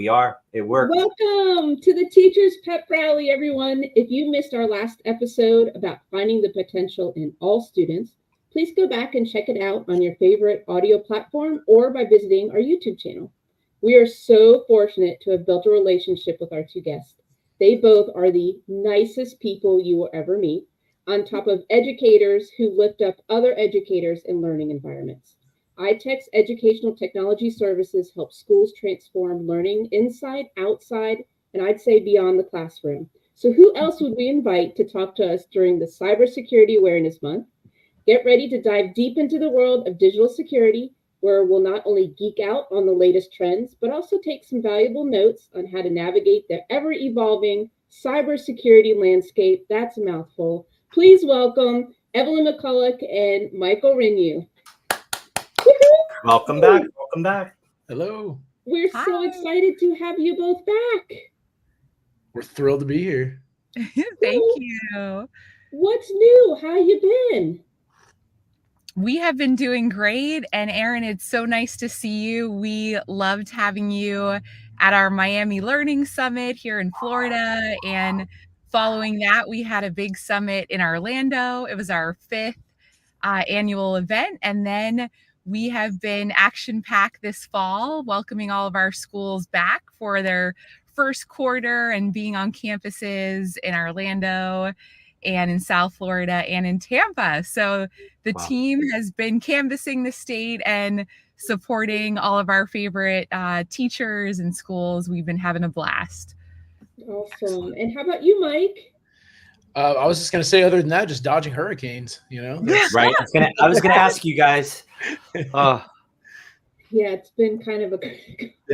we are. It worked. Welcome to the Teachers Pep Rally, everyone. If you missed our last episode about finding the potential in all students, please go back and check it out on your favorite audio platform or by visiting our YouTube channel. We are so fortunate to have built a relationship with our two guests. They both are the nicest people you will ever meet, on top of educators who lift up other educators in learning environments. iTech's Educational Technology Services help schools transform learning inside, outside, and I'd say beyond the classroom. So who else would we invite to talk to us during the Cybersecurity Awareness Month? Get ready to dive deep into the world of digital security, where we'll not only geek out on the latest trends, but also take some valuable notes on how to navigate the ever-evolving cybersecurity landscape. That's a mouthful. Please welcome Evelyn McCulloch and Michael Rinyu. Welcome back. Welcome back. Hello. We're so excited to have you both back. We're thrilled to be here. Thank you. What's new? How you been? We have been doing great. And Erin, it's so nice to see you. We loved having you at our Miami Learning Summit here in Florida. And following that, we had a big summit in Orlando. It was our 5th annual event. And then we have been action-packed this fall, welcoming all of our schools back for their first quarter and being on campuses in Orlando and in South Florida and in Tampa. So the team has been canvassing the state and supporting all of our favorite teachers and schools. We've been having a blast. Awesome. And how about you, Mike? I was just going to say, other than that, just dodging hurricanes, you know? Right. I was gonna ask you guys. Yeah, it's been kind of a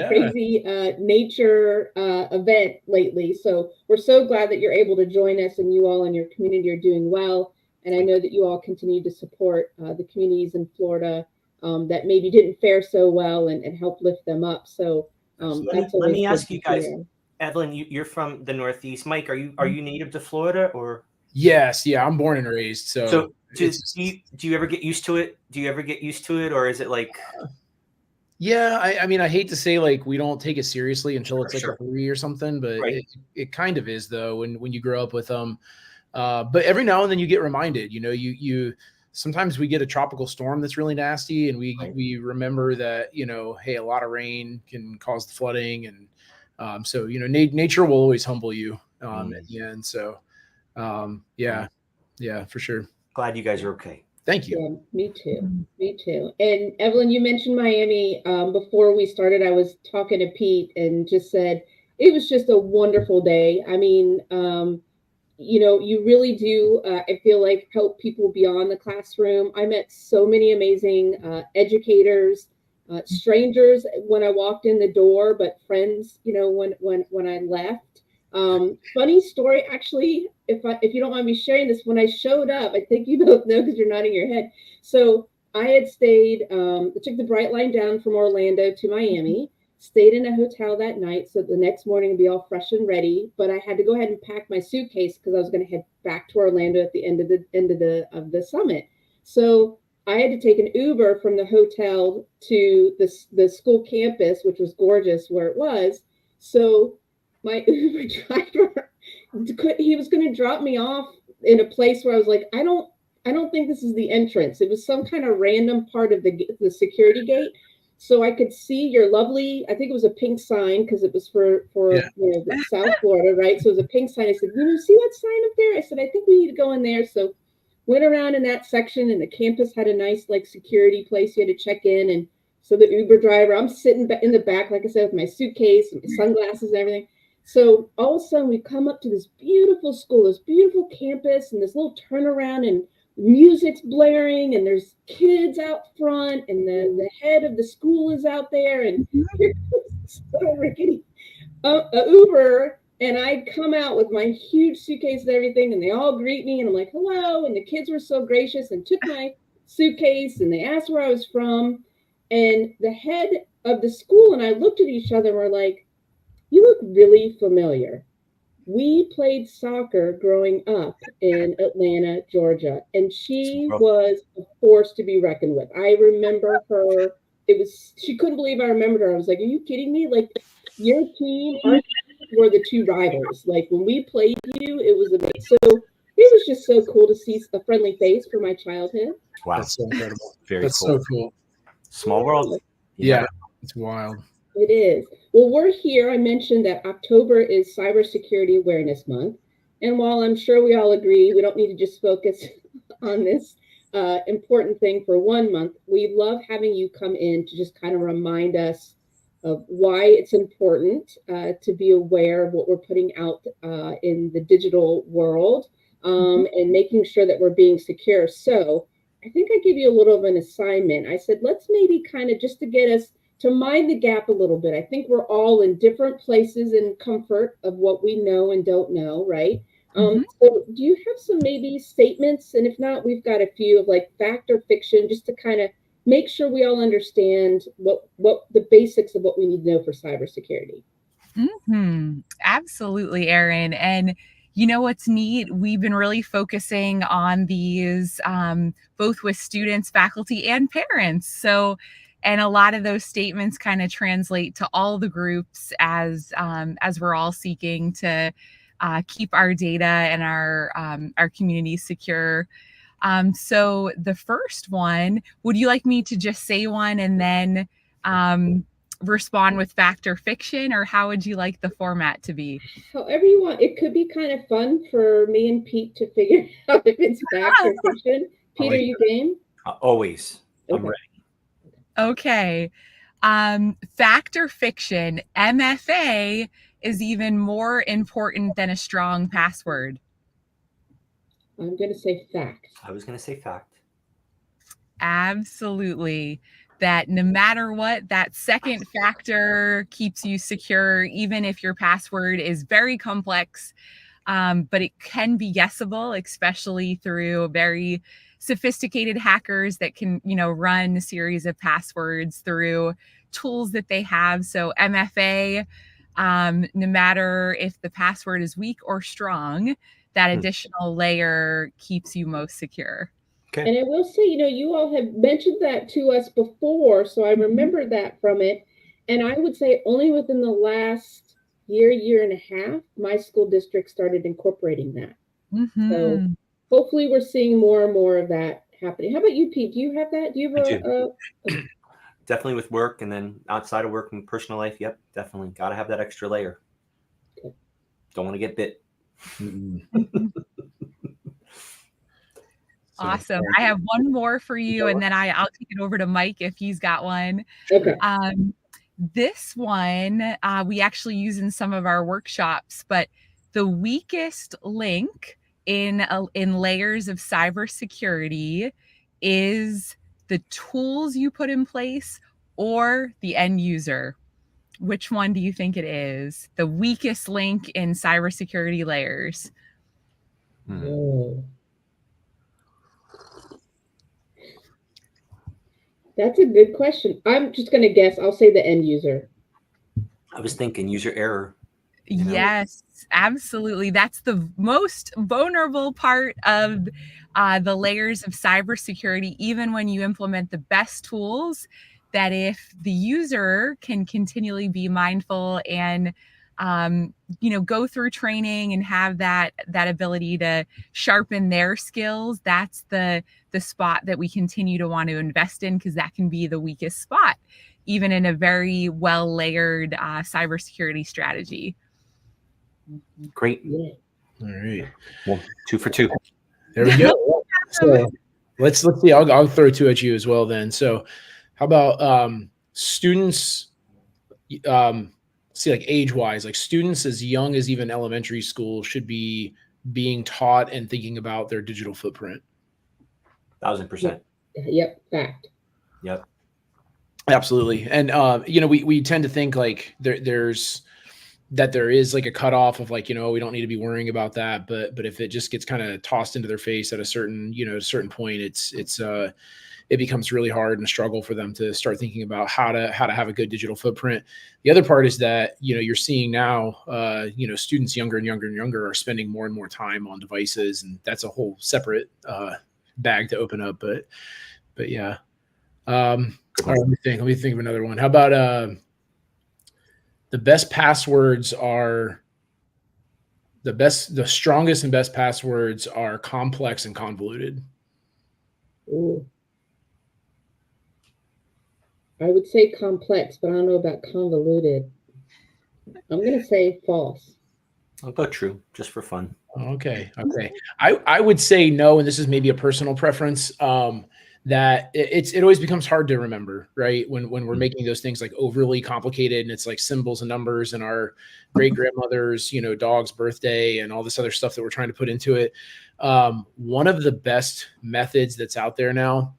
crazy nature event lately. So we're so glad that you're able to join us, and you all in your community are doing well. And I know that you all continue to support the communities in Florida that maybe didn't fare so well and help lift them up. So let me ask you guys, Evelyn, you're from the Northeast. Mike, are you native to Florida or? Yes. Yeah. I'm born and raised. So do you ever get used to it? Or is it like? Yeah, I mean, I hate to say like we don't take it seriously until it's like a hurry or something, but it kind of is though when you grow up with them. But every now and then you get reminded, you know, you sometimes we get a tropical storm that's really nasty, and we remember that, you know, hey, a lot of rain can cause the flooding, and so you know, nature will always humble you at the end. So yeah, for sure. Glad you guys are okay. Thank you. Yeah, me too. And Evelyn, you mentioned Miami. Before we started, I was talking to Pete and just said it was just a wonderful day. I mean, you know, you really do, I feel like, help people beyond the classroom. I met so many amazing educators, strangers when I walked in the door, but friends, you know, when I left. Funny story, actually, if you don't mind me sharing this, when I showed up, I think you both know because you're nodding your head. So I had stayed, I took the Bright Line down from Orlando to Miami, stayed in a hotel that night. So the next morning I'd be all fresh and ready, but I had to go ahead and pack my suitcase because I was going to head back to Orlando at the end of the summit. So I had to take an Uber from the hotel to the school campus, which was gorgeous where it was. So my Uber driver, he was going to drop me off in a place where I was like, I don't think this is the entrance. It was some kind of random part of the security gate. So I could see your lovely, I think it was a pink sign because it was for you know, South Florida, right? So it was a pink sign. I said, you know, see that sign up there? I said, I think we need to go in there. So went around in that section, and the campus had a nice like security place you had to check in. And so the Uber driver, I'm sitting in the back, like I said, with my suitcase and my sunglasses and everything. So all of a sudden we come up to this beautiful school, this beautiful campus, and this little turnaround, and music's blaring, and there's kids out front, and the head of the school is out there, and so rickety Uber, and I come out with my huge suitcase and everything, and they all greet me, and I'm like, hello, and the kids were so gracious and took my suitcase, and they asked where I was from, and the head of the school and I looked at each other and we're like, you look really familiar. We played soccer growing up in Atlanta, Georgia, and she was a force to be reckoned with. I remember her. She couldn't believe I remembered her. I was like, are you kidding me? Like, your team, our teams were the two rivals. Like when we played you, it was amazing. So it was just so cool to see a friendly face for my childhood. Wow. That's so incredible. That's so cool. Small world. Yeah, it's wild. It is. Well, we're here. I mentioned that October is Cybersecurity Awareness Month. And while I'm sure we all agree, we don't need to just focus on this important thing for 1 month, we love having you come in to just kind of remind us of why it's important to be aware of what we're putting out in the digital world and making sure that we're being secure. So I think I give you a little of an assignment. I said, let's maybe kind of just to get us to mind the gap a little bit. I think we're all in different places in comfort of what we know and don't know, right? So do you have some maybe statements? And if not, we've got a few of like fact or fiction, just to kind of make sure we all understand what the basics of what we need to know for cybersecurity. Absolutely, Erin. And you know what's neat? We've been really focusing on these both with students, faculty, and parents. So, and a lot of those statements kind of translate to all the groups as we're all seeking to keep our data and our communities secure. So the first one, would you like me to just say one and then respond with fact or fiction, or how would you like the format to be? However you want. It could be kind of fun for me and Pete to figure out if it's fact or fiction. Pete, are you game? Always. I'm ready. Okay. Fact or fiction, MFA is even more important than a strong password. I'm going to say fact. I was going to say fact. Absolutely. That no matter what, that second factor keeps you secure, even if your password is very complex, but it can be guessable, especially through very sophisticated hackers that can, run a series of passwords through tools that they have. So MFA, no matter if the password is weak or strong, that additional layer keeps you most secure. Okay. And I will say, you all have mentioned that to us before, so I remember that from it. And I would say only within the last year and a half, my school district started incorporating that. So hopefully we're seeing more and more of that happening. How about you, Pete? Do you have that? Do you have Definitely with work, and then outside of work and personal life. Yep, definitely. Got to have that extra layer. Okay. Don't want to get bit. Awesome. I have one more for you, and then I'll take it over to Mike if he's got one. Okay. This one we actually use in some of our workshops, but the weakest link in layers of cybersecurity is the tools you put in place or the end user. Which one do you think it is? The weakest link in cybersecurity layers? That's a good question. I'm just going to guess. I'll say the end user. I was thinking user error. Yes, absolutely. That's the most vulnerable part of the layers of cybersecurity, even when you implement the best tools, that if the user can continually be mindful and go through training and have that ability to sharpen their skills, that's the spot that we continue to want to invest in, because that can be the weakest spot, even in a very well layered cybersecurity strategy. Great. All right. Well, 2 for 2. There we go. So let's see. I'll throw 2 at you as well then. So how about students, see, like age-wise, like students as young as even elementary school should be being taught and thinking about their digital footprint? 1000%. Yep. Fact. Yep. Absolutely. And we tend to think like there is like a cutoff of like, we don't need to be worrying about that. But if it just gets kind of tossed into their face at a certain point, it becomes really hard and a struggle for them to start thinking about how to have a good digital footprint. The other part is that, you're seeing now, students younger and younger are spending more and more time on devices, and that's a whole separate bag to open up. But yeah. All right, let me think of another one. How about The best passwords are the strongest and best passwords are complex and convoluted. Ooh. I would say complex, but I don't know about convoluted. I'm going to say false. I'll go true, just for fun. Okay. I would say no, and this is maybe a personal preference. That it always becomes hard to remember, right? When we're making those things like overly complicated, and it's like symbols and numbers and our great grandmother's, dog's birthday and all this other stuff that we're trying to put into it. One of the best methods that's out there now,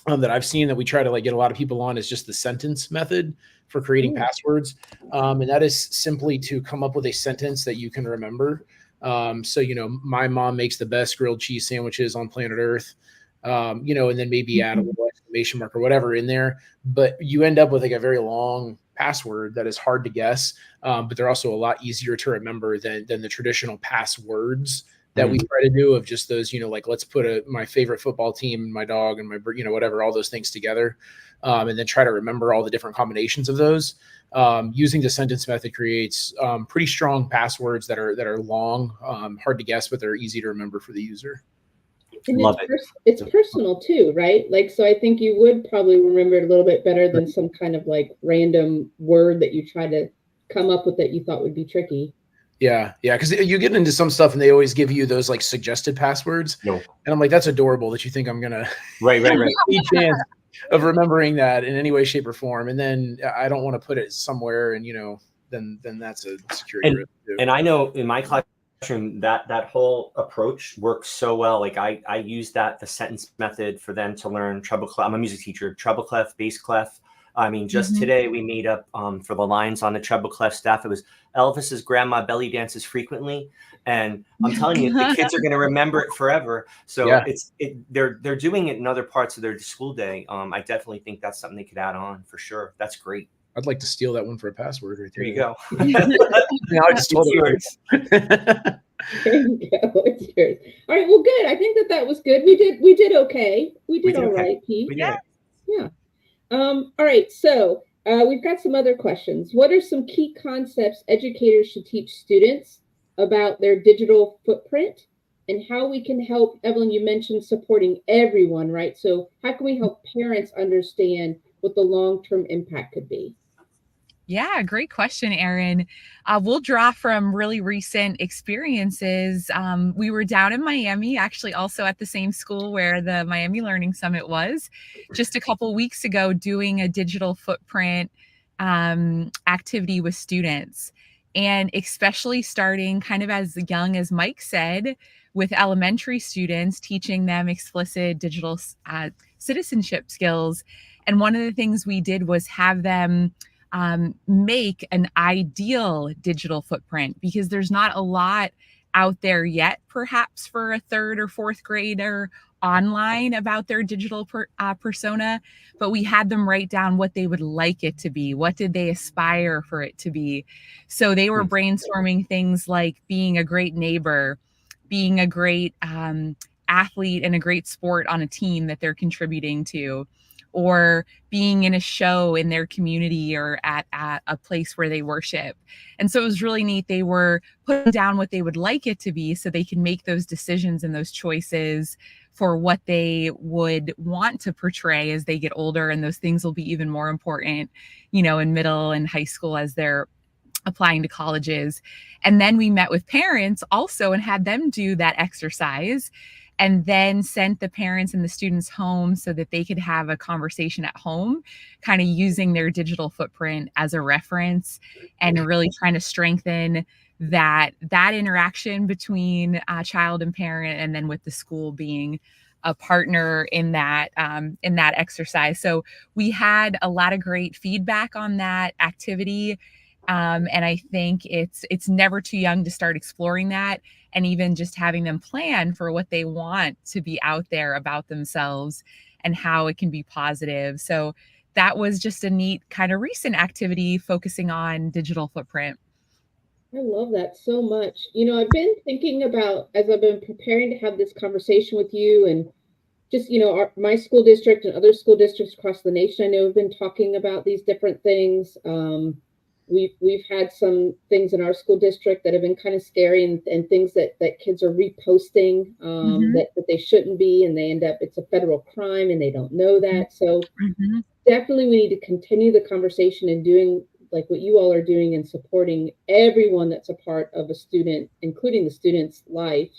that I've seen that we try to like get a lot of people on, is just the sentence method for creating passwords. And that is simply to come up with a sentence that you can remember. So, my mom makes the best grilled cheese sandwiches on planet Earth. And then maybe add a little exclamation mark or whatever in there, but you end up with like a very long password that is hard to guess. But they're also a lot easier to remember than the traditional passwords that we try to do, of just those, like let's put my favorite football team and my dog and my, whatever, all those things together. And then try to remember all the different combinations of those. Using the sentence method creates pretty strong passwords that are long, hard to guess, but they're easy to remember for the user. And it's personal too, right? Like, so I think you would probably remember it a little bit better than some kind of like random word that you try to come up with that you thought would be tricky. Yeah. Because you get into some stuff and they always give you those like suggested passwords. No. And I'm like, that's adorable that you think I'm gonna right. Any chance of remembering that in any way, shape, or form. And then I don't want to put it somewhere, and then that's a security risk too. And I know in my classroom that whole approach works so well. Like I use the sentence method for them to learn treble clef. I'm a music teacher, treble clef, bass clef. I mean, just today we made up for the lines on the treble clef staff. It was Elvis's grandma belly dances frequently, and I'm telling you, the kids are going to remember it forever. So they're doing it in other parts of their school day. I definitely think that's something they could add on for sure. That's great. I'd like to steal that one for a password right there. There you go. Now I just stole yours. There you go. It's yours. All right. Well, good. I think that was good. We did okay. We did all right, Pete. Yeah. All right. So we've got some other questions. What are some key concepts educators should teach students about their digital footprint, and how we can help? Evelyn, you mentioned supporting everyone, right? So how can we help parents understand what the long-term impact could be? Yeah, great question, Erin. We'll draw from really recent experiences. We were down in Miami, actually also at the same school where the Miami Learning Summit was, just a couple weeks ago, doing a digital footprint activity with students. And especially starting kind of as young as Mike said, with elementary students, teaching them explicit digital citizenship skills. And one of the things we did was have them make an ideal digital footprint, because there's not a lot out there yet, perhaps for a third or fourth grader online about their digital persona, but we had them write down what they would like it to be. What did they aspire for it to be? So they were brainstorming things like being a great neighbor, being a great athlete in a great sport on a team that they're contributing to, or being in a show in their community or at a place where they worship. And so it was really neat. They were putting down what they would like it to be so they can make those decisions and those choices for what they would want to portray as they get older. And those things will be even more important, in middle and high school as they're applying to colleges. And then we met with parents also and had them do that exercise, and then sent the parents and the students home so that they could have a conversation at home, kind of using their digital footprint as a reference, and really trying to strengthen that interaction between child and parent, and then with the school being a partner in that exercise. So we had a lot of great feedback on that activity. And I think it's never too young to start exploring that, and even just having them plan for what they want to be out there about themselves and how it can be positive. So that was just a neat kind of recent activity focusing on digital footprint. I love that so much. I've been thinking about, as I've been preparing to have this conversation with you, and just, my school district and other school districts across the nation, I know have been talking about these different things. we've had some things in our school district that have been kind of scary, and things that kids are reposting that they shouldn't be, and they end up, it's a federal crime and they don't know that. So definitely we need to continue the conversation and doing like what you all are doing and supporting everyone that's a part of a student, including the student's life,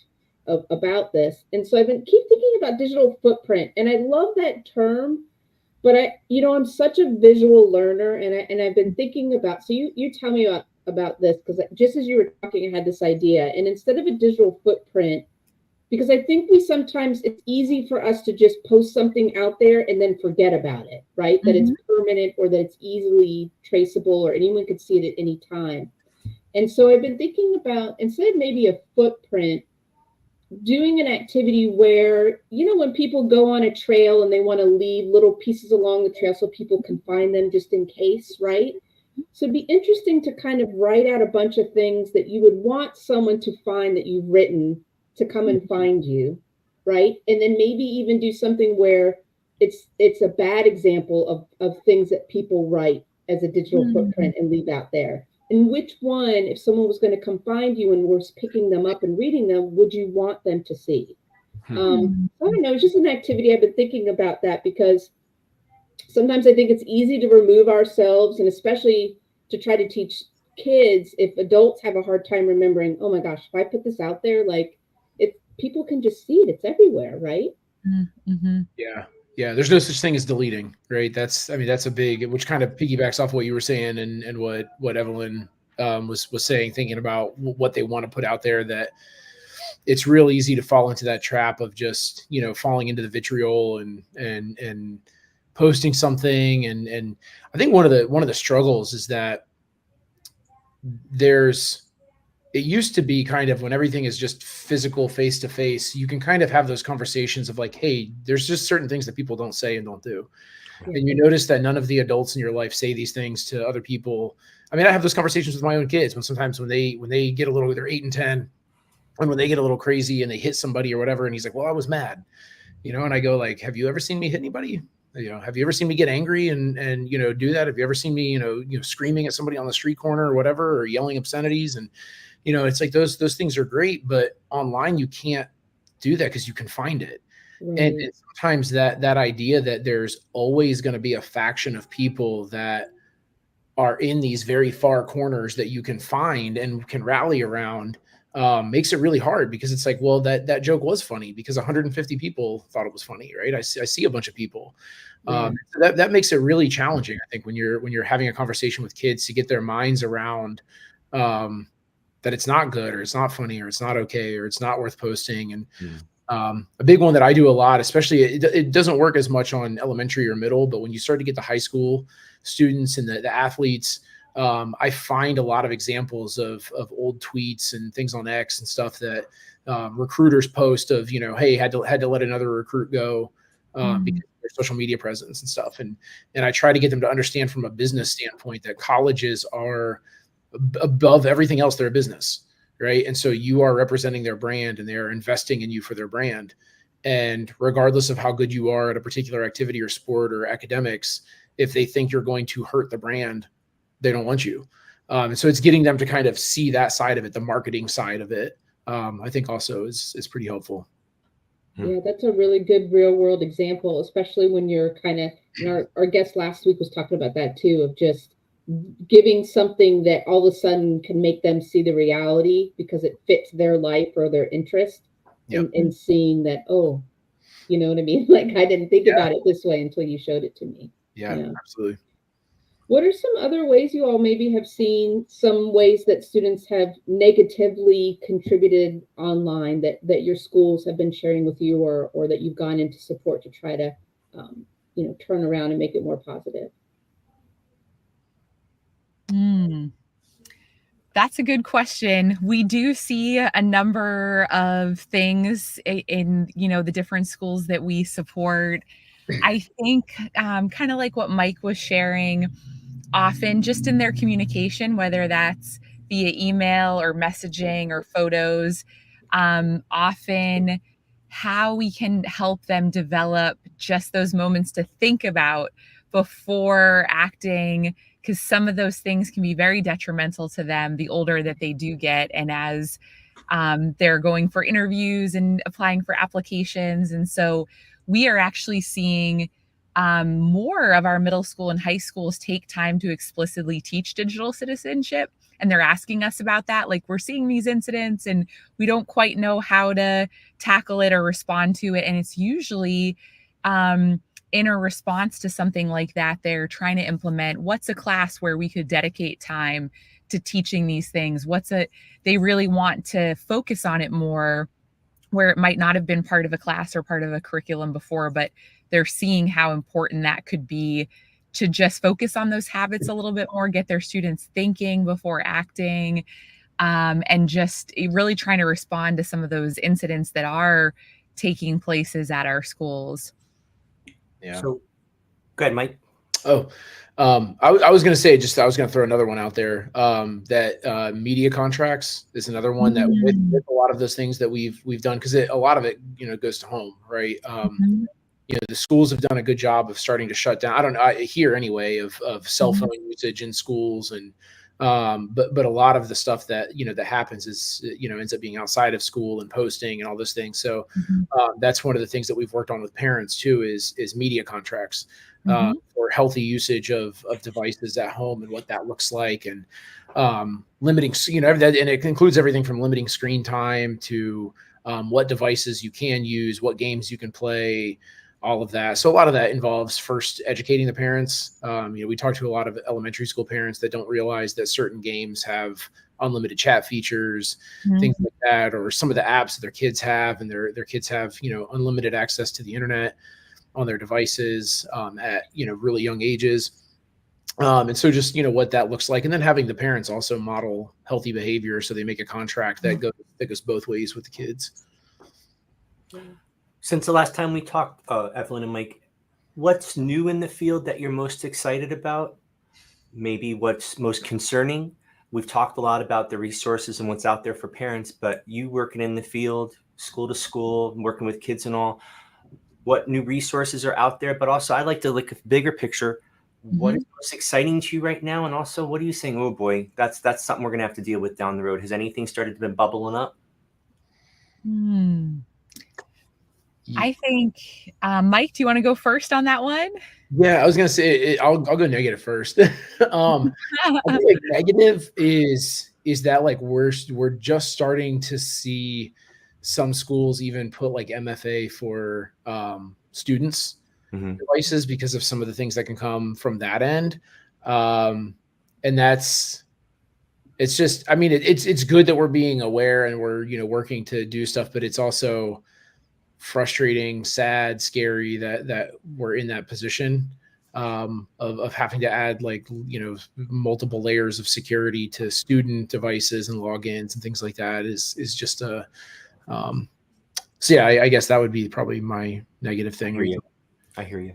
about this. And so keep thinking about digital footprint, and I love that term. But I'm such a visual learner, and I've been thinking about, so you tell me about this, because just as you were talking, I had this idea. And instead of a digital footprint, because I think sometimes it's easy for us to just post something out there and then forget about it, right? That it's permanent, or that it's easily traceable, or anyone could see it at any time. And so I've been thinking about, instead of maybe a footprint, doing an activity where, when people go on a trail and they want to leave little pieces along the trail so people can find them just in case, right? So it'd be interesting to kind of write out a bunch of things that you would want someone to find that you've written to come and find you, right? And then maybe even do something where it's a bad example of things that people write as a digital footprint and leave out there. And which one, if someone was going to come find you and was picking them up and reading them, would you want them to see? I don't know. It's just an activity. I've been thinking about that, because sometimes I think it's easy to remove ourselves, and especially to try to teach kids, if adults have a hard time remembering, oh my gosh, if I put this out there, like, people can just see it. It's everywhere, right? Yeah, there's no such thing as deleting, right? That's a big, which kind of piggybacks off what you were saying and what Evelyn was saying, thinking about what they want to put out there, that it's real easy to fall into that trap of just, falling into the vitriol and posting something. And I think one of the struggles is that it used to be kind of, when everything is just physical, face to face, you can kind of have those conversations of like, hey, there's just certain things that people don't say and don't do. And you notice that none of the adults in your life say these things to other people. I mean, I have those conversations with my own kids when they get a little, they're 8 and 10, and when they get a little crazy and they hit somebody or whatever, and he's like, well, I was mad, and I go like, have you ever seen me hit anybody? Have you ever seen me get angry and do that? Have you ever seen me, screaming at somebody on the street corner or whatever, or yelling obscenities? And it's like those things are great, but online you can't do that because you can find it. Right. And sometimes that idea that there's always going to be a faction of people that are in these very far corners that you can find and can rally around makes it really hard, because it's like, well, that joke was funny because 150 people thought it was funny, right? I see a bunch of people. So that makes it really challenging, I think, when you're having a conversation with kids, to get their minds around that it's not good, or it's not funny, or it's not okay, or it's not worth posting. And a big one that I do a lot, especially, it doesn't work as much on elementary or middle, but when you start to get the high school students and the athletes, I find a lot of examples of old tweets and things on X and stuff that recruiters post of, hey, had to let another recruit go because of their social media presence and stuff. And I try to get them to understand from a business standpoint that colleges are above everything else, they're a business, right? And so you are representing their brand, and they're investing in you for their brand. And regardless of how good you are at a particular activity or sport or academics, if they think you're going to hurt the brand, they don't want you. And so it's getting them to kind of see that side of it, the marketing side of it, I think also is pretty helpful. Yeah, that's a really good real world example, especially when you're kind of, our guest last week was talking about that too, of just giving something that all of a sudden can make them see the reality because it fits their life or their interest. And seeing that, oh, you know what I mean? Like, I didn't think about it this way until you showed it to me. Yeah, absolutely. What are some other ways you all maybe have seen, some ways that students have negatively contributed online that your schools have been sharing with you, or that you've gone into support to try to, turn around and make it more positive? That's a good question. We do see a number of things in the different schools that we support. I think kind of like what Mike was sharing, often just in their communication, whether that's via email or messaging or photos, often how we can help them develop just those moments to think about before acting because some of those things can be very detrimental to them the older that they do get, and as they're going for interviews and applying for applications. And so we are actually seeing more of our middle school and high schools take time to explicitly teach digital citizenship. And they're asking us about that. Like, we're seeing these incidents and we don't quite know how to tackle it or respond to it. And it's usually in a response to something like that, they're trying to implement what's a class where we could dedicate time to teaching these things. They really want to focus on it more, where it might not have been part of a class or part of a curriculum before, but they're seeing how important that could be to just focus on those habits a little bit more, get their students thinking before acting, and just really trying to respond to some of those incidents that are taking places at our schools. Yeah. So go ahead, Mike. Oh, I was going to say, I was going to throw another one out there, that media contracts is another one that with a lot of those things that we've done, because a lot of it, goes to home, right? The schools have done a good job of starting to shut down. I don't know, I hear anyway of cell phone usage in schools, and but a lot of the stuff that that happens is ends up being outside of school and posting and all those things. So that's one of the things that we've worked on with parents too, is media contracts for healthy usage of devices at home and what that looks like, and limiting that, and it includes everything from limiting screen time to what devices you can use, what games you can play, all of that. So a lot of that involves first educating the parents. We talk to a lot of elementary school parents that don't realize that certain games have unlimited chat features, things like that, or some of the apps that their kids have, and their kids have, unlimited access to the internet on their devices at, really young ages. And so just, what that looks like, and then having the parents also model healthy behavior, so they make a contract that goes both ways with the kids. Since the last time we talked, Evelyn and Mike, what's new in the field that you're most excited about? Maybe what's most concerning? We've talked a lot about the resources and what's out there for parents, but you working in the field, school to school, working with kids and all, what new resources are out there? But also, I'd like to look at the bigger picture. What is most exciting to you right now? And also, what are you saying? Oh boy, that's something we're going to have to deal with down the road. Has anything started to been bubbling up? I think, Mike, do you want to go first on that one? Yeah, I was going to say, I'll go negative first. I think like negative is that like we're just starting to see some schools even put like MFA for students devices because of some of the things that can come from that end. And it's just, I mean, it's good that we're being aware and we're, working to do stuff, but it's also frustrating, sad, scary that we're in that position of having to add like, multiple layers of security to student devices and logins and things like that is just a, so yeah, I guess that would be probably my negative thing. I hear you.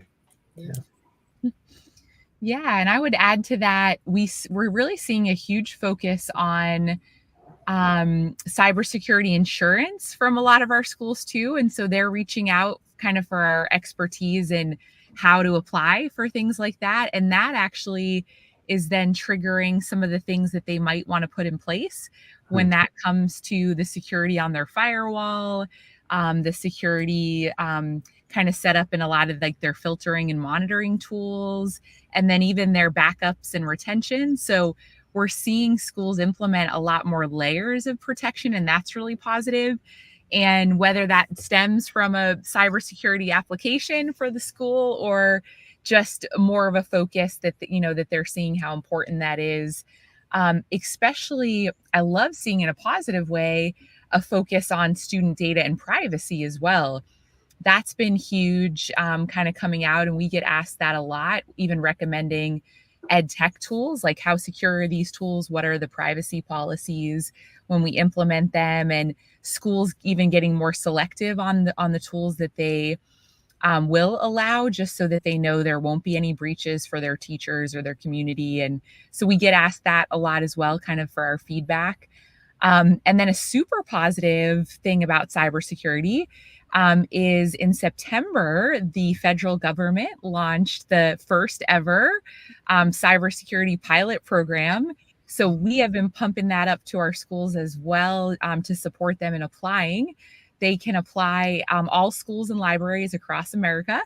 Yeah. And I would add to that, we're really seeing a huge focus on cybersecurity insurance from a lot of our schools too. And so they're reaching out kind of for our expertise in how to apply for things like that. And that actually is then triggering some of the things that they might want to put in place when that comes to the security on their firewall, the security kind of set up in a lot of like their filtering and monitoring tools, and then even their backups and retention. So we're seeing schools implement a lot more layers of protection, and that's really positive. And whether that stems from a cybersecurity application for the school or just more of a focus that they're seeing how important that is. Especially, I love seeing in a positive way a focus on student data and privacy as well. That's been huge, kind of coming out, and we get asked that a lot, even recommending ed tech tools, like how secure are these tools? What are the privacy policies when we implement them? And schools even getting more selective on the tools that they will allow, just so that they know there won't be any breaches for their teachers or their community. And so we get asked that a lot as well, kind of for our feedback. And then a super positive thing about cybersecurity, is in September, the federal government launched the first ever cybersecurity pilot program. So we have been pumping that up to our schools as well to support them in applying. They can apply, all schools and libraries across America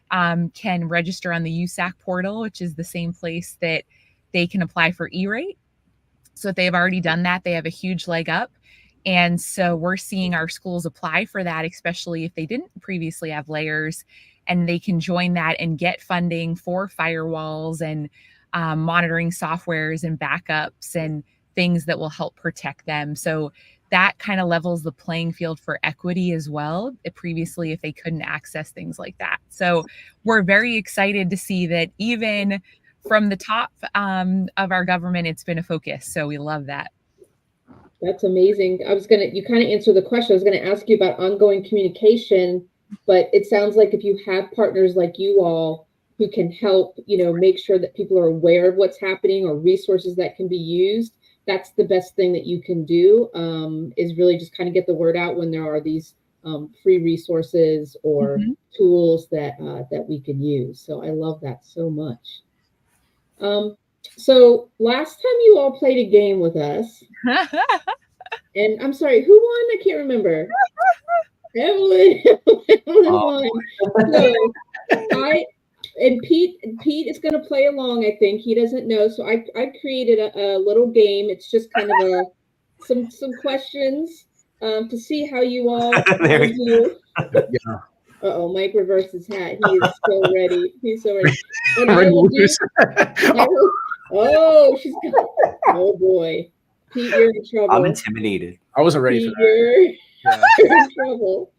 can register on the USAC portal, which is the same place that they can apply for E-rate. So if they've already done that, they have a huge leg up. And so we're seeing our schools apply for that, especially if they didn't previously have layers, and they can join that and get funding for firewalls and monitoring softwares and backups and things that will help protect them. So that kind of levels the playing field for equity as well. Previously, if they couldn't access things like that. So we're very excited to see that even from the top of our government, it's been a focus. So we love that. That's amazing. You kind of answered the question. I was going to ask you about ongoing communication, but it sounds like if you have partners like you all who can help, make sure that people are aware of what's happening or resources that can be used, that's the best thing that you can do, is really just kind of get the word out when there are these free resources or tools that we can use. So I love that so much. So last time you all played a game with us, and I'm sorry, who won? I can't remember. Evelyn. Evelyn won. So Pete is going to play along. I think he doesn't know. So I created a little game. It's just kind of some questions to see how you all do. Yeah. Uh-oh, Mike reversed his hat. He is so ready. He's so ready. And I will do. Oh boy, Pete, you're in trouble. I'm intimidated. I wasn't ready for that. You're in trouble.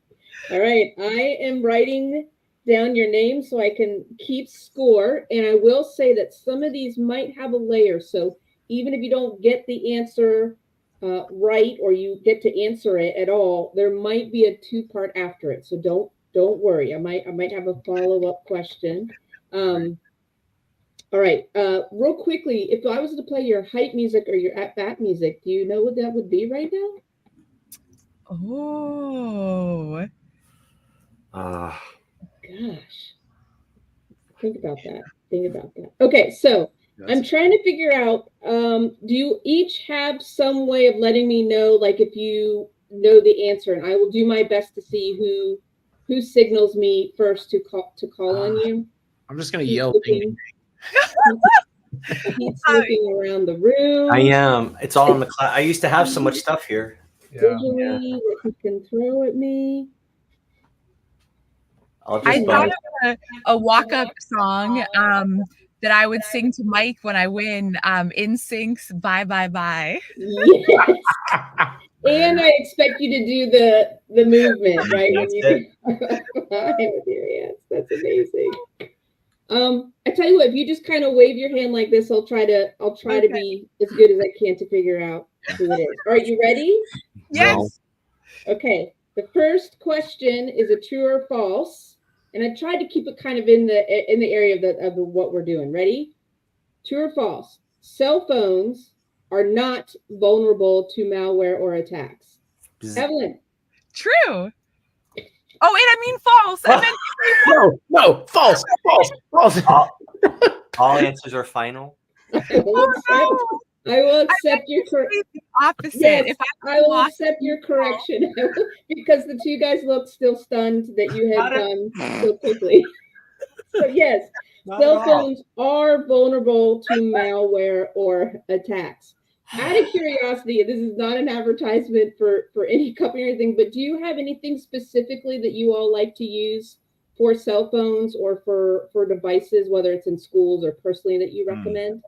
All right, I am writing down your name so I can keep score. And I will say that some of these might have a layer. So even if you don't get the answer right, or you get to answer it at all, there might be a two-part after it. So don't worry. I might have a follow-up question. All right, real quickly, if I was to play your hype music or your at-bat music, do you know what that would be right now? Oh. Gosh. Think about that. Okay, so I'm trying to figure out, do you each have some way of letting me know, like if you know the answer, and I will do my best to see who signals me first to call on you. I'm just going to yell. He's looking around the room. I am. It's all in the class. I used to have so much stuff here. Visually, what he can throw at me. I thought of a walk-up song that I would sing to Mike when I win. NSYNC's "Bye Bye Bye." Yes. And I expect you to do the movement, right? When you yes, that's amazing. I tell you what, if you just kind of wave your hand like this, I'll try to be as good as I can to figure out who it is. All right, you ready? Yes. Okay. The first question is a true or false, and I tried to keep it kind of in the area of what we're doing. Ready? True or false? Cell phones are not vulnerable to malware or attacks. Evelyn. True. Oh, wait, I mean false. I meant no, false. All answers are final. I will accept your opposite. Yes, I will accept your correction because the two guys look still stunned that you had done so quickly. So yes, cell phones are vulnerable to malware or attacks. Out of curiosity, this is not an advertisement for any company or anything, but do you have anything specifically that you all like to use for cell phones or for devices, whether it's in schools or personally, that you recommend?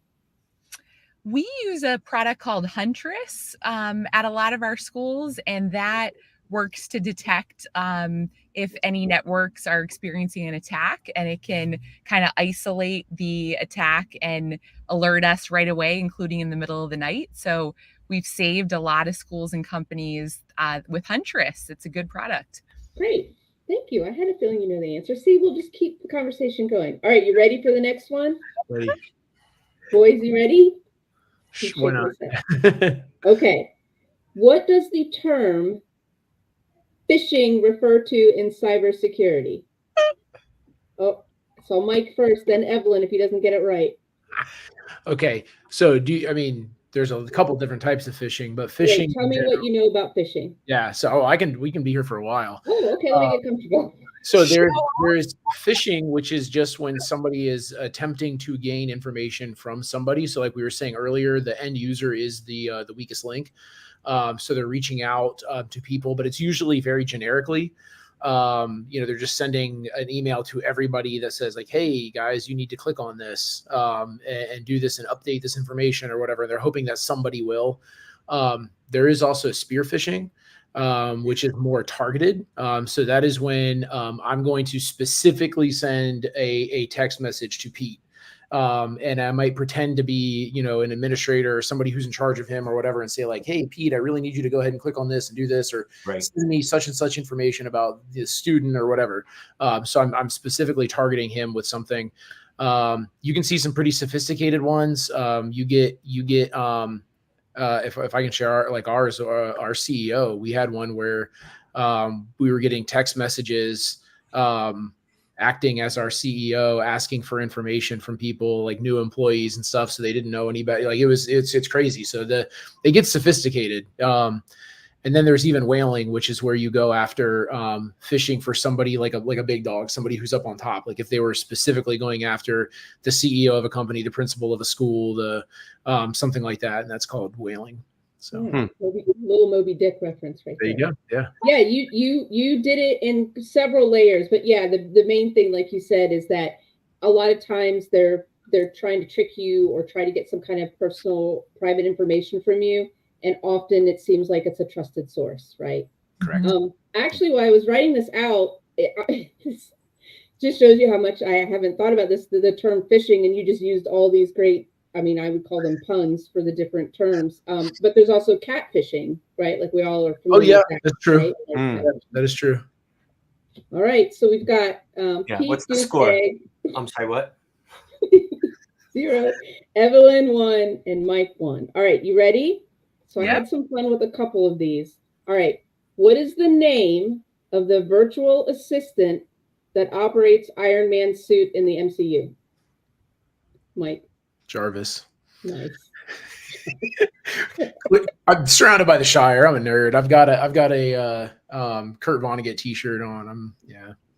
We use a product called Huntress at a lot of our schools, and that works to detect if any networks are experiencing an attack, and it can kind of isolate the attack and alert us right away, including in the middle of the night. So we've saved a lot of schools and companies with Huntress. It's a good product. Great. Thank you. I had a feeling you know the answer. See, we'll just keep the conversation going. All right, you ready for the next one? Ready. Boys, you ready? Why not? Okay. What does the term phishing refer to in cybersecurity? Oh, so Mike first, then Evelyn if he doesn't get it right. Okay, so there's a couple different types of phishing, but phishing. Wait, tell me what you know about phishing. Yeah, so we can be here for a while. Oh, okay, let me get comfortable. So there's phishing, which is just when somebody is attempting to gain information from somebody. So like we were saying earlier, the end user is the weakest link. So they're reaching out to people, but it's usually very generically. They're just sending an email to everybody that says like, hey guys, you need to click on this and do this and update this information or whatever. They're hoping that somebody will. There is also spear phishing, which is more targeted. So that is when I'm going to specifically send a text message to Pete. And I might pretend to be, an administrator or somebody who's in charge of him or whatever, and say like, hey, Pete, I really need you to go ahead and click on this and do this, or send me such and such information about the student or whatever. So I'm specifically targeting him with something. You can see some pretty sophisticated ones. You get if I can share ours, our CEO, we had one where we were getting text messages acting as our CEO, asking for information from people like new employees and stuff. So they didn't know anybody. Like it's crazy. So they get sophisticated. And then there's even whaling, which is where you go after phishing for somebody like a big dog, somebody who's up on top. Like if they were specifically going after the CEO of a company, the principal of a school, something like that. And that's called whaling. So little Moby Dick reference right there. There you go. Yeah. Yeah, you did it in several layers, but yeah, the main thing, like you said, is that a lot of times they're trying to trick you or try to get some kind of personal private information from you. And often it seems like it's a trusted source, right? Correct. Actually, while I was writing this out, it just shows you how much I haven't thought about this, the term phishing, and you just used all these great, I would call them puns for the different terms. But there's also catfishing, right? Like we all are familiar with that. That's true. Right? That is true. All right, so we've got Pete, what's the score? Egg, I'm sorry, what? 0, Evelyn 1, and Mike 1. All right, you ready? So I had some fun with a couple of these. All right, what is the name of the virtual assistant that operates Iron Man's suit in the MCU? Mike. Jarvis. Nice. I'm surrounded by the Shire. I'm a nerd. I've got a Kurt Vonnegut t-shirt on.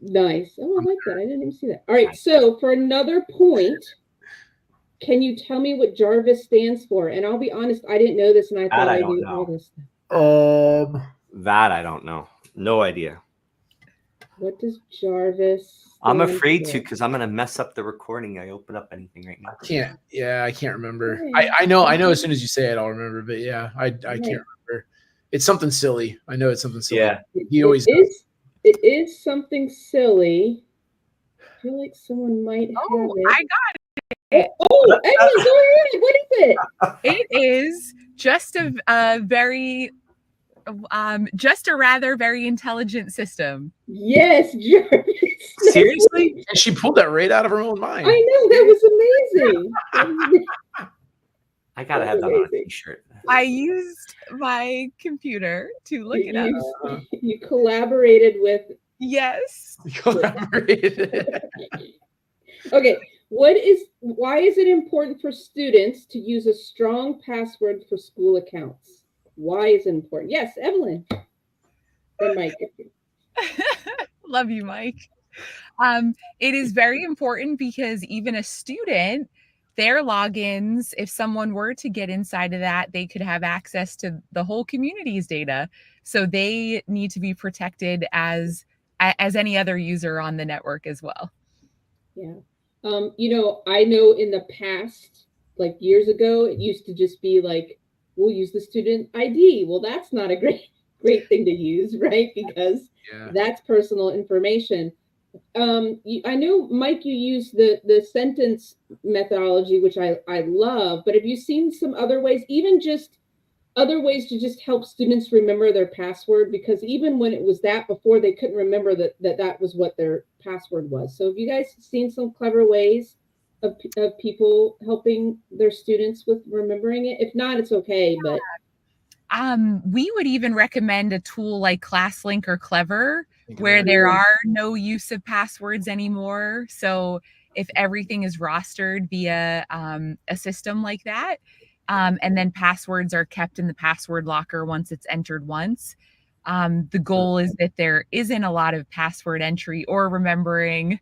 Nice. Oh, I like that. I didn't even see that. All right. So for another point, can you tell me what Jarvis stands for? And I'll be honest, I didn't know this, and I thought I knew all this stuff. That I don't know. No idea. What does Jarvis? I'm afraid to, because I'm gonna mess up the recording. I open up anything right now. I can't remember. I know as soon as you say it, I'll remember. But I can't remember. It's something silly. I know it's something silly. Yeah, it is something silly. I feel like someone might have it. I got it. Oh, Evelyn, go ahead. What is it? It is just a rather very intelligent system. Yes, Jarvis. Seriously? And she pulled that right out of her own mind. I know, that was amazing. I gotta have that on a t-shirt. I used my computer to look it up. You collaborated with. Yes. Collaborated. Okay. Why is it important for students to use a strong password for school accounts? Why is it important? Yes, Evelyn. And Mike. Love you, Mike. It is very important because even a student, their logins, if someone were to get inside of that, they could have access to the whole community's data. So they need to be protected as any other user on the network as well. Yeah. I know in the past, like years ago, it used to just be like, we'll use the student ID. Well, that's not a great thing to use, right? Because that's personal information. I know, Mike, you use the sentence methodology, which I love, but have you seen some other ways, even just other ways to just help students remember their password? Because even when it was that before, they couldn't remember that was what their password was. So have you guys seen some clever ways of people helping their students with remembering it? If not, it's okay, but We would even recommend a tool like ClassLink or Clever, where there are no use of passwords anymore. So if everything is rostered via a system like that, and then passwords are kept in the password locker once it's entered once, the goal is that there isn't a lot of password entry or remembering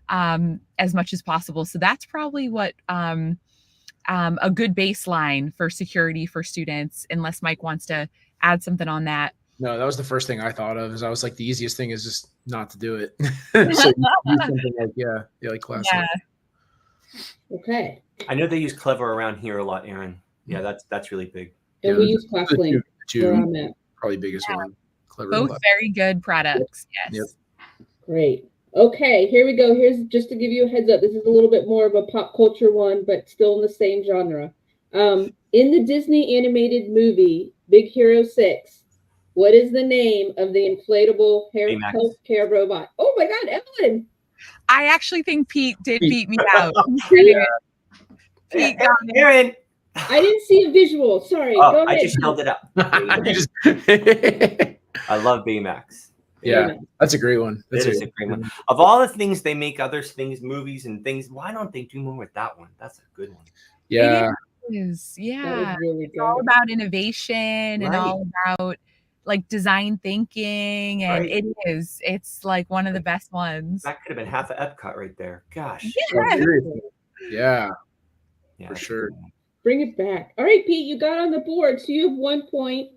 as much as possible. So that's probably what a good baseline for security for students, unless Mike wants to add something on that. No, that was the first thing I thought of. Is I was like, the easiest thing is just not to do it. So use something like like class. Yeah. Okay. I know they use Clever around here a lot, Aaron. Yeah, that's really big. And we use ClassLink where I'm at. Probably biggest one. Clever. Both very good products. Yes. Yep. Great. Okay, here we go. Here's just to give you a heads up. This is a little bit more of a pop culture one, but still in the same genre. In the Disney animated movie Big Hero 6, what is the name of the inflatable healthcare robot? Oh my God, Evelyn! I actually think Pete did beat me out. Pete got me. Aaron! I didn't see a visual. Sorry. Oh, go ahead. I just held it up. I love Baymax. Yeah, that's a great one. That is a great one. Of all the things they make, other things, movies and things, why don't they do more with that one? That's a good one. Yeah. It is. Yeah. That was really good. It's all about innovation and all about like design thinking. And it's like one of the best ones. That could have been half of Epcot right there. Gosh. Yeah. For sure. Bring it back. All right, Pete, you got on the board. So you have 1 point.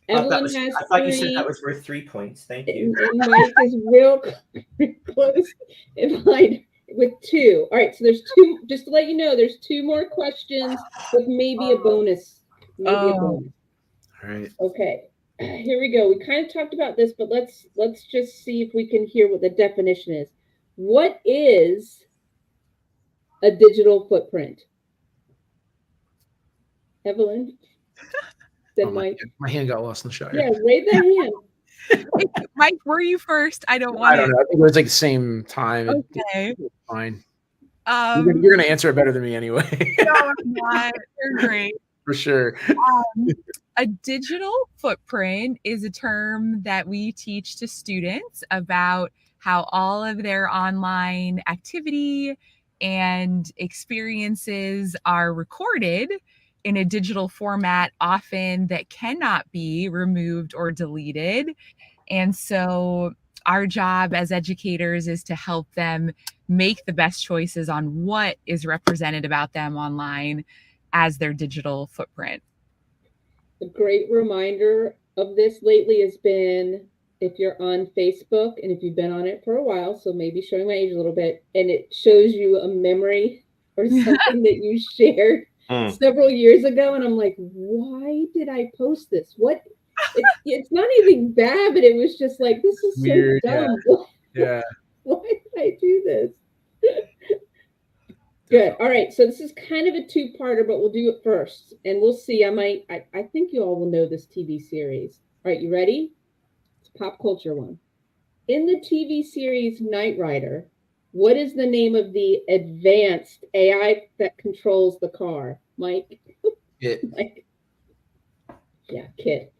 Evelyn has 3. I thought you said that was worth 3 points. Thank you. And Mike is real close in line with 2. All right, so there's 2. Just to let you know, there's 2 more questions with maybe a bonus. All right. Okay, here we go. We kind of talked about this, but let's just see if we can hear what the definition is. What is a digital footprint? Evelyn? Then my hand got lost in the shot. Yeah, raise that hand. Mike, were you first? I don't know. I think it was like the same time. Okay. It's fine. You're gonna answer it better than me anyway. No, I'm not. You're great. For sure. A digital footprint is a term that we teach to students about how all of their online activity and experiences are recorded in a digital format, often that cannot be removed or deleted. And so our job as educators is to help them make the best choices on what is represented about them online as their digital footprint. A great reminder of this lately has been if you're on Facebook and if you've been on it for a while, so maybe showing my age a little bit, and it shows you a memory or something that you shared several years ago, and I'm like, why did I post this? What? It's not even bad, but it was just like, this is weird, so dumb. Yeah. Why did I do this? Good. All right. So this is kind of a 2-parter, but we'll do it first, and we'll see. I think you all will know this TV series. All right, you ready? It's a pop culture one. In the TV series Knight Rider, what is the name of the advanced AI that controls the car? Mike? Kit. Mike. Yeah, Kit.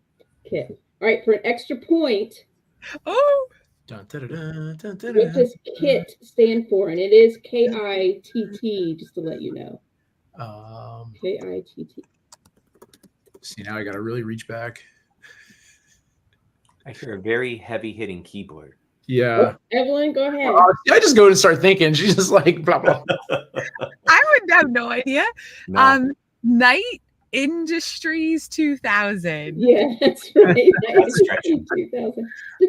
All right, for an extra point. Oh. What does KIT stand for? And it is KITT, just to let you know. KITT. See, now I got to really reach back. I hear a very heavy-hitting keyboard. Yeah. Oh, Evelyn, go ahead. I just go and start thinking. She's just like, blah, blah. I would have no idea. No. Night Industries 2000. Yeah, that's right. That's 2000. Did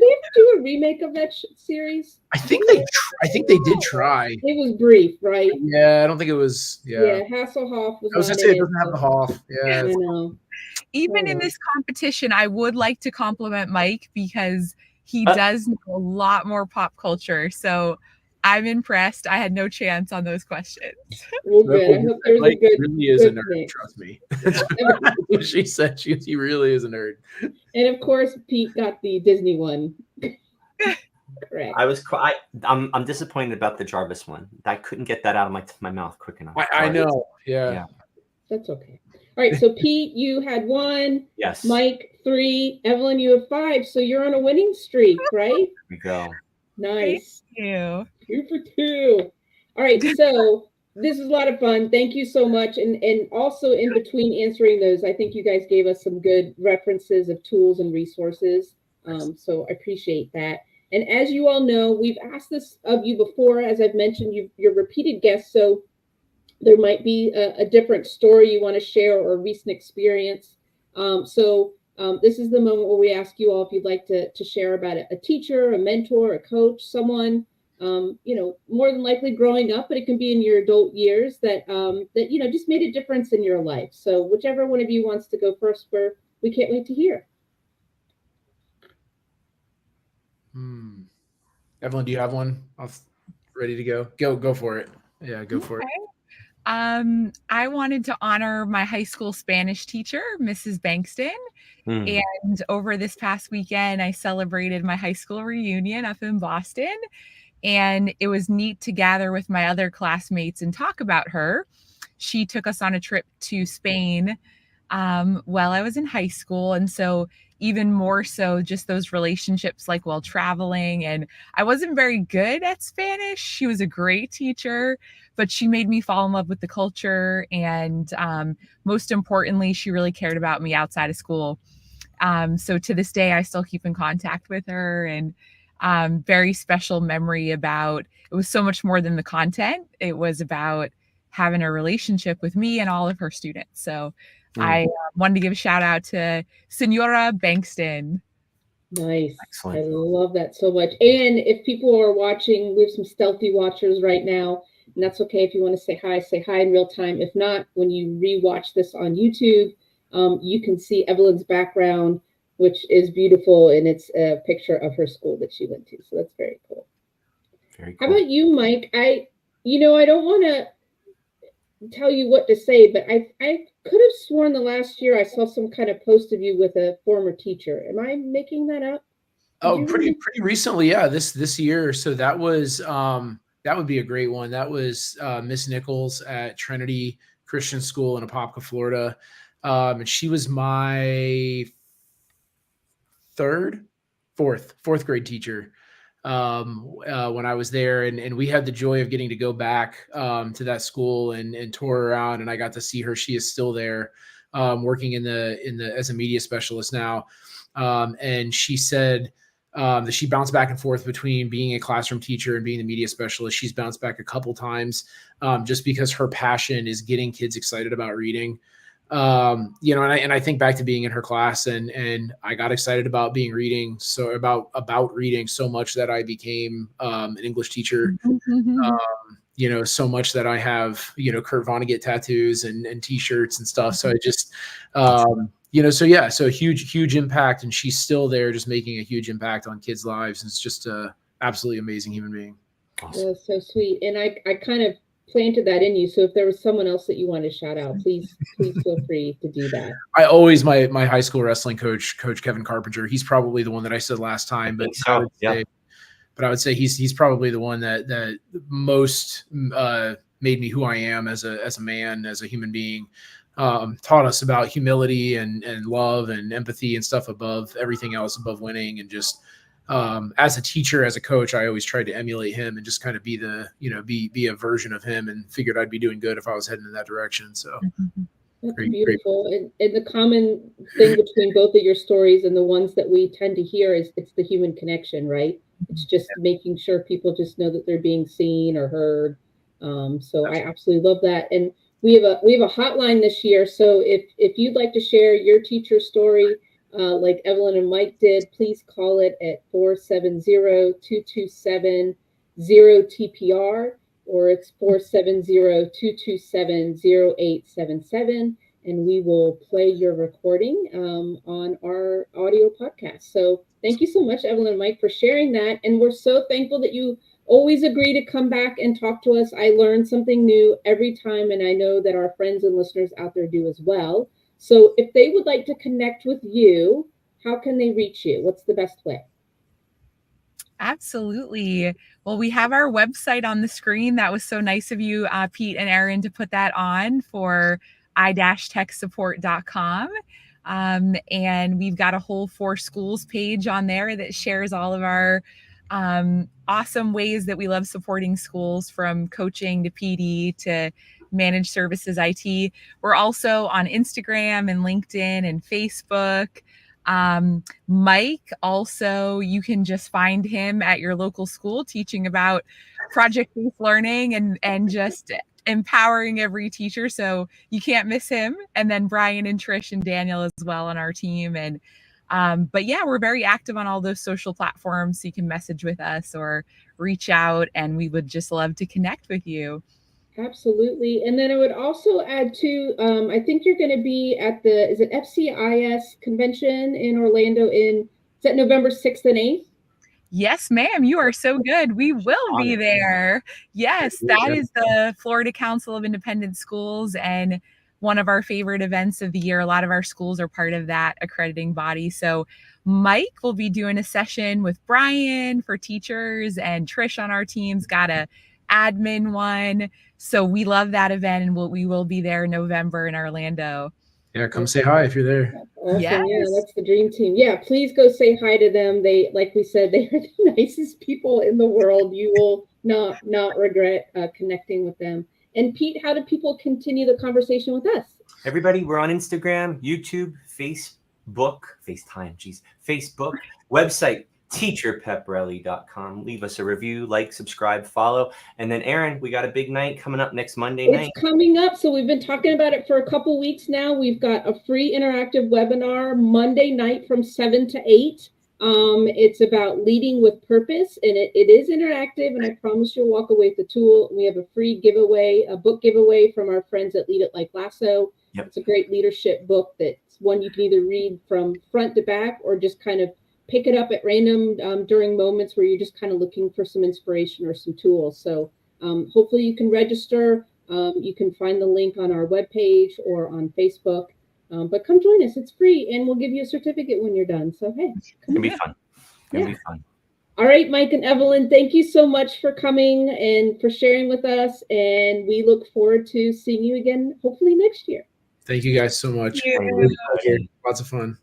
they ever do a remake of that series? I think they did try. It was brief, right? Yeah, I don't think it was. Yeah, Hasselhoff was. I was gonna say it doesn't have the Hoff. Yeah, I know. Even in this competition, I would like to compliment Mike because he does know a lot more pop culture. So I'm impressed. I had no chance on those questions. Well, good. I hope there's a good. Really is a nerd. Mix. Trust me. She said he really is a nerd. And of course, Pete got the Disney one. Correct. I'm disappointed about the Jarvis one. I couldn't get that out of my mouth quick enough. I know. Yeah. That's okay. right. So Pete, you had 1. Yes. Mike, 3. Evelyn, you have 5. So you're on a winning streak, right? There we go. Nice. Thank you. 2 for 2. All right. So this is a lot of fun. Thank you so much. And also in between answering those, I think you guys gave us some good references of tools and resources. So I appreciate that. And as you all know, we've asked this of you before. As I've mentioned, you're repeated guests. So there might be a different story you want to share or a recent experience. This is the moment where we ask you all if you'd like to share about a teacher, a mentor, a coach, someone, more than likely growing up, but it can be in your adult years that just made a difference in your life. So whichever one of you wants to go first, we can't wait to hear. Evelyn, do you have one ready to go? Go for it. Yeah, go for it. I wanted to honor my high school Spanish teacher, Mrs. Bankston. And over this past weekend, I celebrated my high school reunion up in Boston. And it was neat to gather with my other classmates and talk about her. She took us on a trip to Spain while I was in high school. And so even more so just those relationships like while traveling. And I wasn't very good at Spanish. She was a great teacher, but she made me fall in love with the culture. And most importantly, she really cared about me outside of school. So to this day, I still keep in contact with her, and very special memory about, it was so much more than the content. It was about having a relationship with me and all of her students. So I wanted to give a shout out to Senora Bankston. Nice. Excellent. I love that so much. And if people are watching, we have some stealthy watchers right now, and that's okay. If you want to say hi in real time. If not, when you rewatch this on YouTube, you can see Evelyn's background, which is beautiful, and it's a picture of her school that she went to. So that's very cool. Very cool. How about you, Mike? I don't want to tell you what to say, but I could have sworn the last year I saw some kind of post of you with a former teacher. Am I making that up? Pretty recently, yeah. This year, so that was that would be a great one. That was Miss Nichols at Trinity Christian School in Apopka, Florida, and she was my fourth grade teacher when I was there, and we had the joy of getting to go back to that school and tour around, and I got to see her. She is still there, working in the as a media specialist now, and she said that she bounced back and forth between being a classroom teacher and being the media specialist. She's bounced back a couple times, just because her passion is getting kids excited about reading. And I think back to being in her class, and I got excited about reading so much that I became an English teacher. So much that I have, Kurt Vonnegut tattoos and t-shirts and stuff. So I just, so huge impact, and she's still there just making a huge impact on kids' lives. And it's just a absolutely amazing human being. Awesome. That's so sweet. And I kind of planted that in you. So if there was someone else that you want to shout out, please feel free to do that. I always, my high school wrestling coach Kevin Carpenter, he's probably the one that I said last time, but I would say he's probably the one that most made me who I am as a man, as a human being. Taught us about humility and love and empathy and stuff above everything else, above winning. And just as a teacher, as a coach, I always tried to emulate him and just kind of be be a version of him, and figured I'd be doing good if I was heading in that direction. So that's beautiful. And the common thing between both of your stories and the ones that we tend to hear is it's the human connection, right? It's just making sure people just know that they're being seen or heard. So I absolutely love that. And we have a hotline this year. So if you'd like to share your teacher story, like Evelyn and Mike did, please call it at 470-227-0TPR, or it's 470-227-0877. And we will play your recording on our audio podcast. So thank you so much, Evelyn and Mike, for sharing that. And we're so thankful that you always agree to come back and talk to us. I learn something new every time, and I know that our friends and listeners out there do as well. So if they would like to connect with you, how can they reach you? What's the best way? Absolutely. Well, we have our website on the screen. That was so nice of you, Pete and Aaron, to put that on for i-techsupport.com. And we've got a whole For Schools page on there that shares all of our awesome ways that we love supporting schools, from coaching to PD to managed services IT. We're also on Instagram and LinkedIn and Facebook. Mike, also, you can just find him at your local school teaching about project-based learning and just empowering every teacher. So you can't miss him. And then Brian and Trish and Daniel as well on our team. And but yeah, we're very active on all those social platforms. So you can message with us or reach out, and we would just love to connect with you. Absolutely. And then I would also add too, I think you're going to be at the, is it FCIS convention in Orlando is that November 6th and 8th? Yes, ma'am. You are so good. We will be there. Yes, that is the Florida Council of Independent Schools, and one of our favorite events of the year. A lot of our schools are part of that accrediting body. So Mike will be doing a session with Brian for teachers, and Trish on our team's got a admin one. So we love that event, and we will be there in November in Orlando. Yeah, come say hi if you're there. Awesome. Yes. Yeah, that's the dream team. Yeah, please go say hi to them. They, like we said, they are the nicest people in the world. You will not regret connecting with them. And Pete, how do people continue the conversation with us? Everybody, we're on Instagram, YouTube, Facebook, website, teacherpeprelli.com. Leave us a review, like, subscribe, follow. And then Aaron, we got a big night coming up next Monday night. It's coming up. So we've been talking about it for a couple weeks now. We've got a free interactive webinar Monday night from 7 to 8. It's about leading with purpose, and it is interactive, and I promise you'll walk away with the tool. We have a free giveaway, a book giveaway from our friends at Lead It Like Lasso. Yep. It's a great leadership book that's one you can either read from front to back or just kind of pick it up at random during moments where you're just kind of looking for some inspiration or some tools. So hopefully you can register. You can find the link on our webpage or on Facebook. But come join us. It's free, and we'll give you a certificate when you're done. So, hey. It'll be fun. It'll be fun. All right, Mike and Evelyn, thank you so much for coming and for sharing with us. And we look forward to seeing you again, hopefully next year. Thank you guys so much. Thank you. Lots of fun.